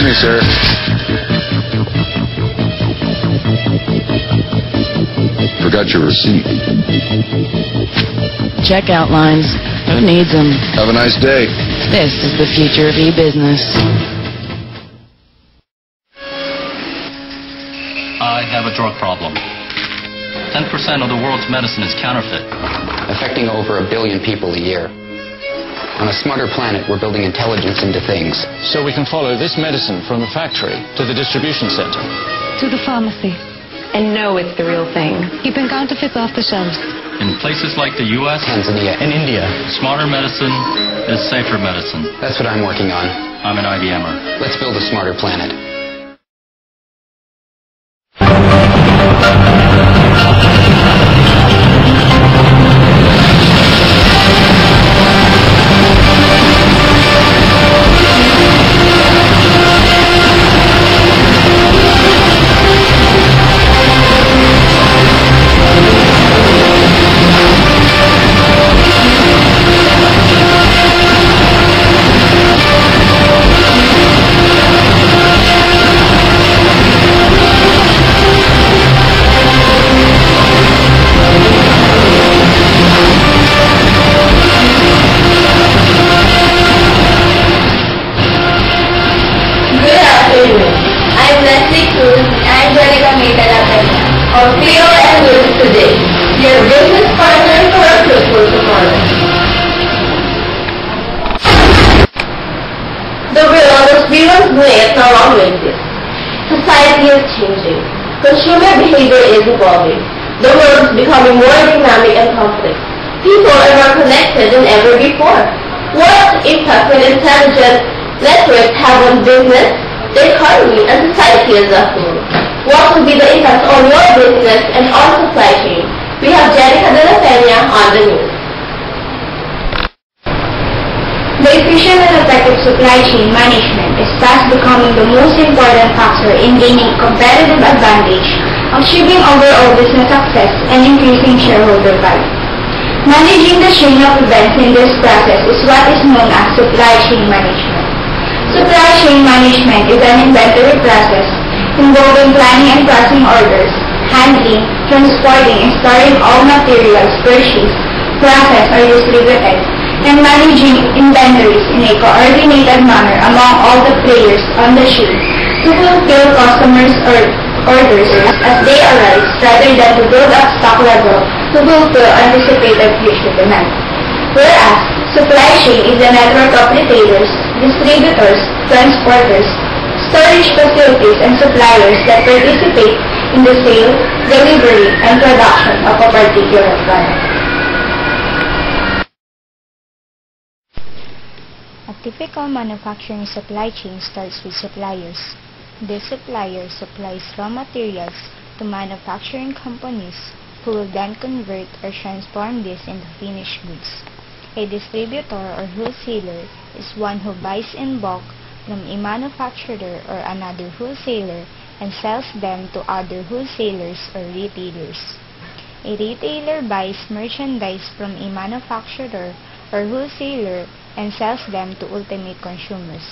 Excuse me, sir. Forgot your receipt. Checkout lines. Who needs them? Have a nice day. This is the future of e-business. I have a drug problem. 10% of the world's medicine is counterfeit. Affecting over 1 billion people a year. On a smarter planet, we're building intelligence into things. So we can follow this medicine from the factory to the distribution center. To the pharmacy. And know it's the real thing. Keeping counterfeits off the shelves. In places like the U.S., Tanzania, In India. smarter medicine is safer medicine. that's what I'm working on. I'm an IBMer. Let's build a smarter planet. The world as we once knew it no longer exists. Society is changing. Consumer behavior is evolving. The world is becoming more dynamic and complex. People are more connected than ever before. What impact will intelligent networks have on business, the economy, and society as a whole? What will be the impact on your business and on supply chain? We have Jenica de la Peña on the news. The efficient and effective supply chain management is fast becoming the most important factor in gaining competitive advantage, achieving overall business success, and increasing shareholder value. Managing the chain of events in this process is what is known as supply chain management. Supply chain management is an inventory process involving planning and processing orders, handling, transporting, and storing all materials purchased, processed, or distributed, and managing inventories in a coordinated manner among all the players on the chain to fulfill customers' orders as they arise rather than to build up stock level to fulfill anticipated future demand. Whereas, supply chain is a network of retailers, distributors, transporters, storage facilities, and suppliers that participate in the sale, delivery, and production of a particular product. A typical manufacturing supply chain starts with suppliers. This supplier supplies raw materials to manufacturing companies who will then convert or transform this into finished goods. A distributor or wholesaler is one who buys in bulk from a manufacturer or another wholesaler and sells them to other wholesalers or retailers. A retailer buys merchandise from a manufacturer or wholesaler and sells them to ultimate consumers.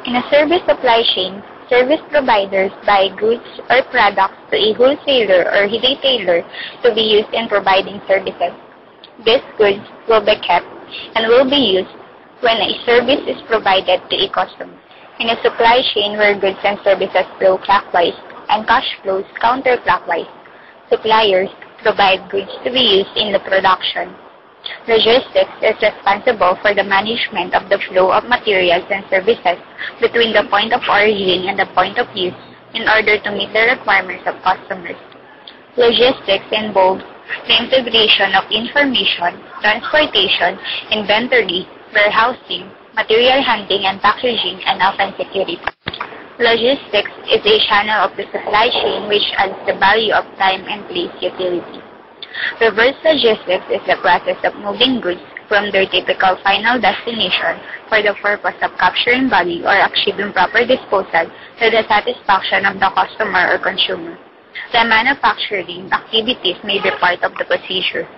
In a service supply chain, service providers buy goods or products to a wholesaler or retailer to be used in providing services. These goods will be kept and will be used when a service is provided to a customer. In a supply chain where goods and services flow clockwise and cash flows counterclockwise, suppliers provide goods to be used in the production. Logistics is responsible for the management of the flow of materials and services between the point of origin and the point of use in order to meet the requirements of customers. Logistics involves the integration of information, transportation, inventory, warehousing, material handling and packaging, and often security. Logistics is a channel of the supply chain which adds the value of time and place utility. Reverse logistics is the process of moving goods from their typical final destination for the purpose of capturing value or achieving proper disposal to the satisfaction of the customer or consumer. The manufacturing activities may be part of the procedure.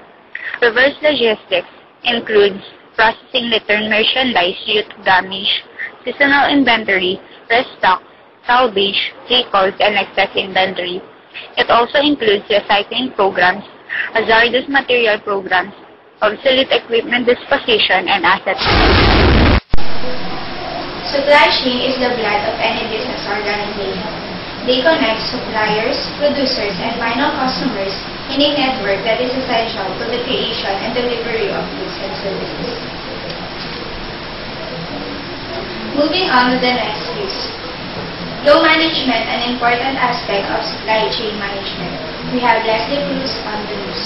Reverse logistics includes processing returned merchandise due to damage, seasonal inventory, restock, salvage, recalls, and excess inventory. It also includes recycling programs, hazardous material programs, obsolete equipment disposition, and asset. Supply chain is the blood of any business organization. They connect suppliers, producers, and final customers in a network that is essential to the creation and delivery of goods and services. Moving on to the next piece. Flow management, an important aspect of supply chain management. We have Leslie Cruz on the news.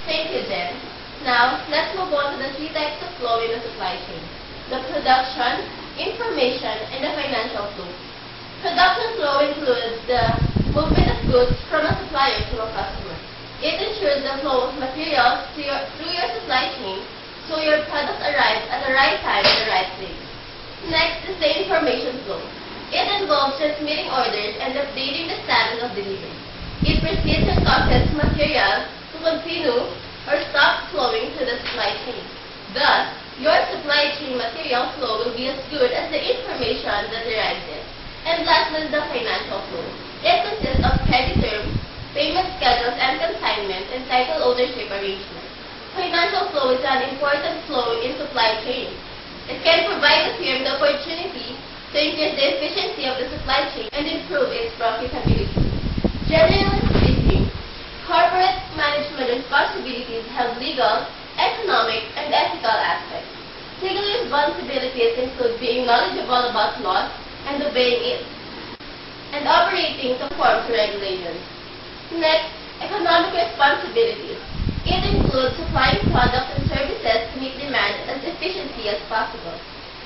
Thank you, Jen. Now, let's move on to the three types of flow in the supply chain: the production, information, and the financial flow. Production flow includes the movement of goods from a supplier to a customer. It ensures the flow of materials through your supply chain so your product arrives at the right time in the right place. Next is the information flow. It involves transmitting orders and updating the status of delivery. It precedes and causes material to continue or stop flowing through the supply chain. Thus, your supply chain material flow will be as good as the information that arrives in. And lastly, the financial flow. It consists of credit terms, payment schedules, and consignment and title ownership arrangements. Financial flow is an important flow in supply chain. It can provide the firm the opportunity to increase the efficiency of the supply chain and improve its profitability. Generally speaking, corporate management responsibilities have legal, economic, and ethical aspects. Legal responsibilities include being knowledgeable about laws and obeying it, and operating conform to regulations. Next, economic responsibilities. It includes supplying products and services to meet demand as efficiently as possible.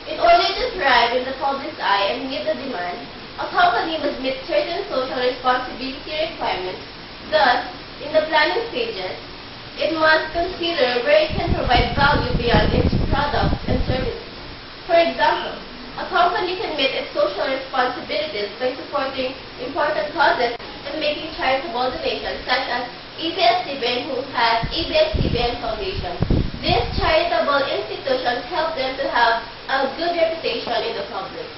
In order to thrive in the public's eye and meet the demand, a company must meet certain social responsibility requirements. Thus, in the planning stages, it must consider where it can provide value beyond its products and services. For example, a company can meet its social responsibilities by supporting important causes and making charitable donations, such as ABS-CBN, who has ABS-CBN Foundation. These charitable institutions help them to have a good reputation in the public.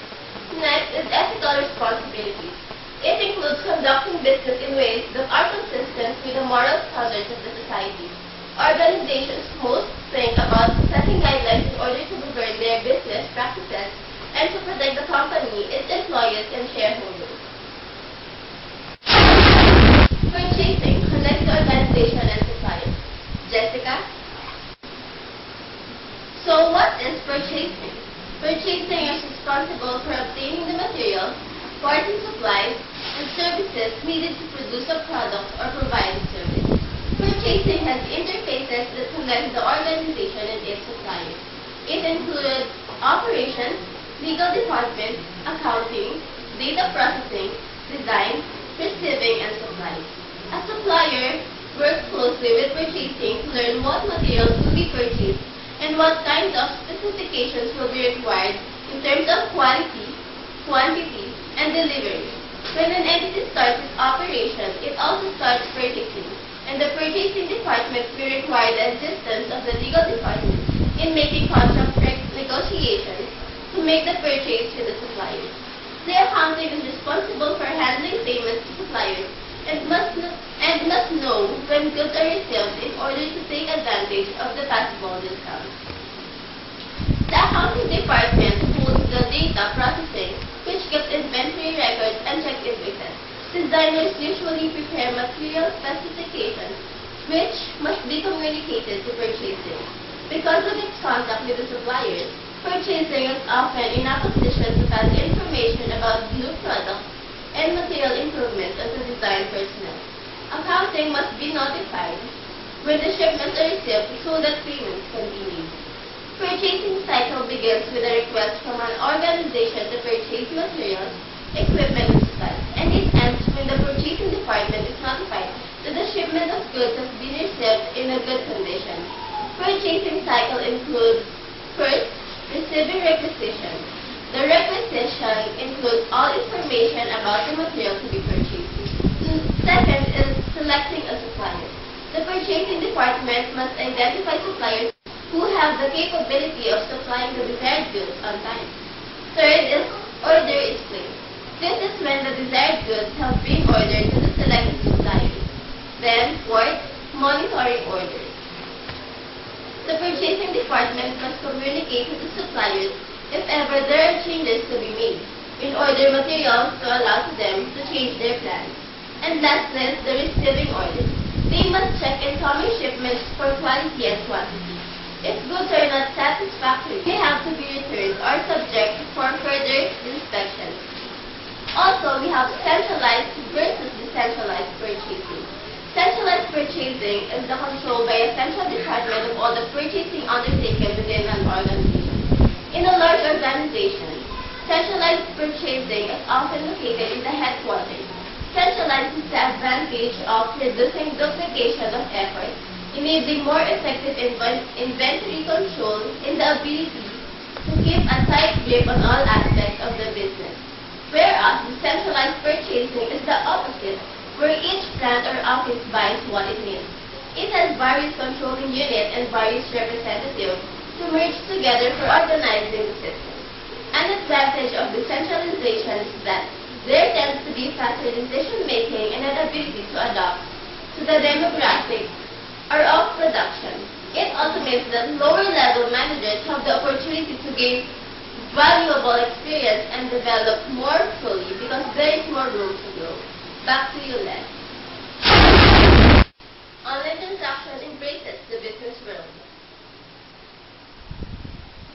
Next is ethical responsibilities. It includes conducting business in ways that are consistent with the moral standards of the society. Organizations must think about setting guidelines in order to govern their business practices and to protect the company, its employees, and shareholders. Purchasing connects the organization and suppliers. Jessica? So what is purchasing? Purchasing is responsible for obtaining the materials, parts and supplies, and services needed to produce a product or provide a service. Purchasing has interfaces that connect the organization and its suppliers. It includes operations, legal department, accounting, data processing, design, receiving, and supplies. A supplier works closely with purchasing to learn what materials will be purchased and what kinds of specifications will be required in terms of quality, quantity, and delivery. When an entity starts its operation, it also starts purchasing, and the purchasing department will require the assistance of the legal department in making contract negotiations to make the purchase to the suppliers. The accounting is responsible for handling payments to suppliers and must know when goods are received in order to take advantage of the possible discounts. The accounting department holds the data processing, which keeps inventory records and check invoices. Designers usually prepare material specifications, which must be communicated to purchasing. Because of its contact with the suppliers, purchasing is often in a position to pass information about new products and material improvements on the design personnel. Accounting must be notified when the shipments are received so that payments can be made. Purchasing cycle begins with a request from an organization to purchase materials, equipment, and supplies, and it ends when the purchasing department is notified that the shipment of goods has been received in a good condition. Purchasing cycle includes, first, receiving requisition. The requisition includes all information about the material to be purchased. Second is selecting a supplier. The purchasing department must identify suppliers who have the capability of supplying the desired goods on time. Third is order is placed. This is when the desired goods have been ordered to the selected suppliers. Then, fourth, monitoring orders. The purchasing department must communicate with the suppliers if ever there are changes to be made, in order materials to allow to them to change their plans. And lastly, the receiving orders. They must check incoming shipments for quality and quantity. If goods are not satisfactory, they have to be returned or subject for further inspection. Also, we have centralized versus decentralized purchasing. Centralized purchasing is the control by a central department of all the purchasing undertaken within an organization. In a large organization, centralized purchasing is often located in the headquarters. Centralized is the advantage of reducing duplication of effort, enabling more effective inventory control, and the ability to keep a tight grip on all aspects of the business. Whereas decentralized purchasing is the opposite, where each plant or office buys what it needs. It has various controlling units and various representatives to merge together for organizing the system. An advantage of decentralization is that there tends to be faster decision-making and an ability to adapt to the demographics or of production. It also means that lower-level managers have the opportunity to gain valuable experience and develop more fully because there is more room to grow. Back to you, Les. Online transaction embraces the business world.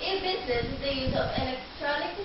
A business is the use of electronic